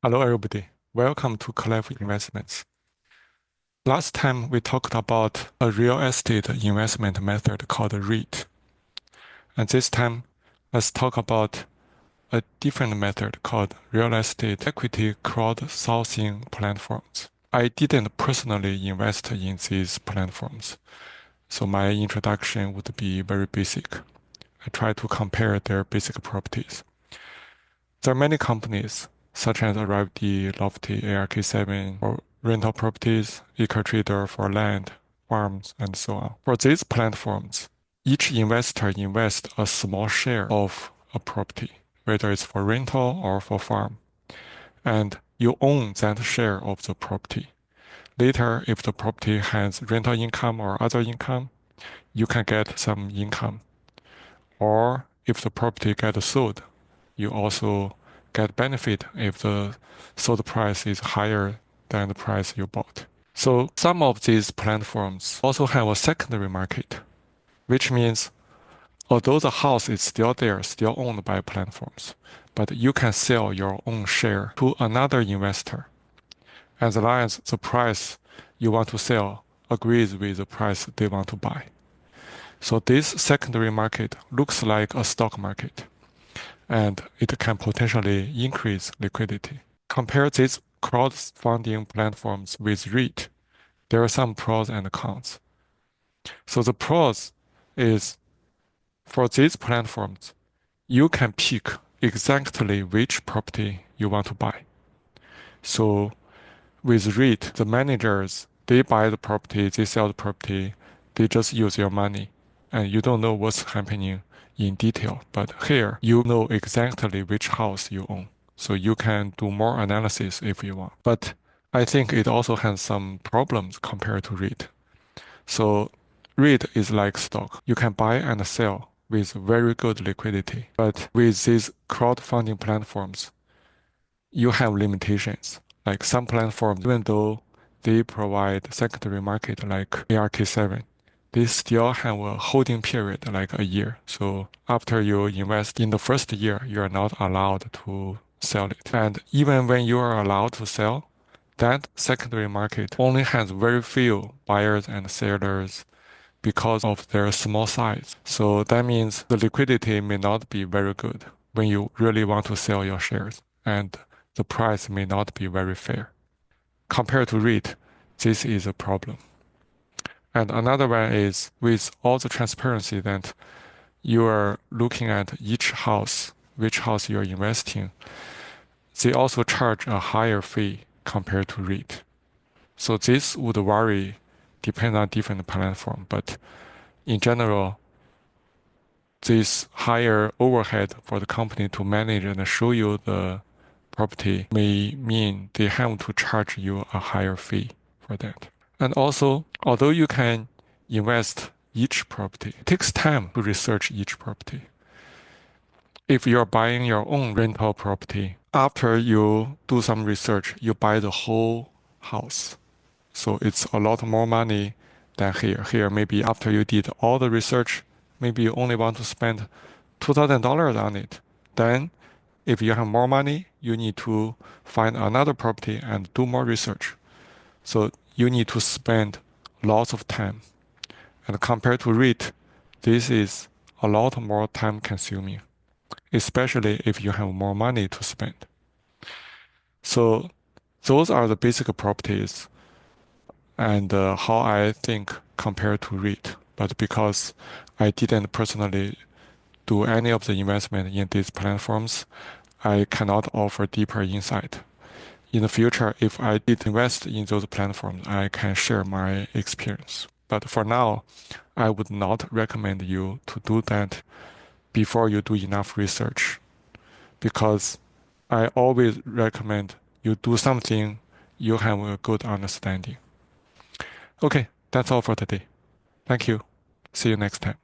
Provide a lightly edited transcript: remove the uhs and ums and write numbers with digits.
Hello, everybody. Welcome to Crowdfunding Investments. Last time we talked about a real estate investment method called a REIT. And this time, let's talk about a different method called real estate equity crowdsourcing platforms. I didn't personally invest in these platforms, so my introduction would be very basic. I try to compare their basic properties. There are many companies such as REITs, Lofty, ARK7 for rental properties, EcoTrader for land, farms, and so on. For these platforms, each investor invests a small share of a property, whether it's for rental or for farm, and you own that share of the property. Later, if the property has rental income or other income, you can get some income. Or if the property gets sold, you also get benefit if the sold price is higher than the price you bought. So some of these platforms also have a secondary market, which means although the house is still there, still owned by platforms, but you can sell your own share to another investor as long as the price you want to sell agrees with the price they want to buy. So this secondary market looks like a stock market, and it can potentially increase liquidity. Compare these crowdfunding platforms with REIT. There are some pros and cons. So the pros is for these platforms, you can pick exactly which property you want to buy. So with REIT, the managers, they buy the property, they sell the property, they just use your money, and you don't know what's happening in detail. But here, you know exactly which house you own. So you can do more analysis if you want. But I think it also has some problems compared to REIT. So REIT is like stock. You can buy and sell with very good liquidity. But with these crowdfunding platforms, you have limitations. Like some platforms, even though they provide secondary market like ARK7, they still have a holding period like a year. So after you invest in the first year, you are not allowed to sell it. And even when you are allowed to sell, that secondary market only has very few buyers and sellers because of their small size. So that means the liquidity may not be very good when you really want to sell your shares, and the price may not be very fair. Compared to REIT, this is a problem. And another one is with all the transparency that you are looking at each house, which house you're investing, they also charge a higher fee compared to REIT. So this would vary depend on different platform, but in general, this higher overhead for the company to manage and show you the property may mean they have to charge you a higher fee for that. And also, although you can invest each property, it takes time to research each property. If you're buying your own rental property, after you do some research, you buy the whole house. So it's a lot more money than here. Here, maybe after you did all the research, maybe you only want to spend $2,000 on it. Then, if you have more money, you need to find another property and do more research. So you need to spend lots of time. And compared to REIT, this is a lot more time consuming, especially if you have more money to spend. So those are the basic properties and how I think compared to REIT. But because I didn't personally do any of the investment in these platforms, I cannot offer deeper insight. In the future, if I did invest in those platforms, I can share my experience. But for now, I would not recommend you to do that before you do enough research, because I always recommend you do something you have a good understanding. Okay, that's all for today. Thank you. See you next time.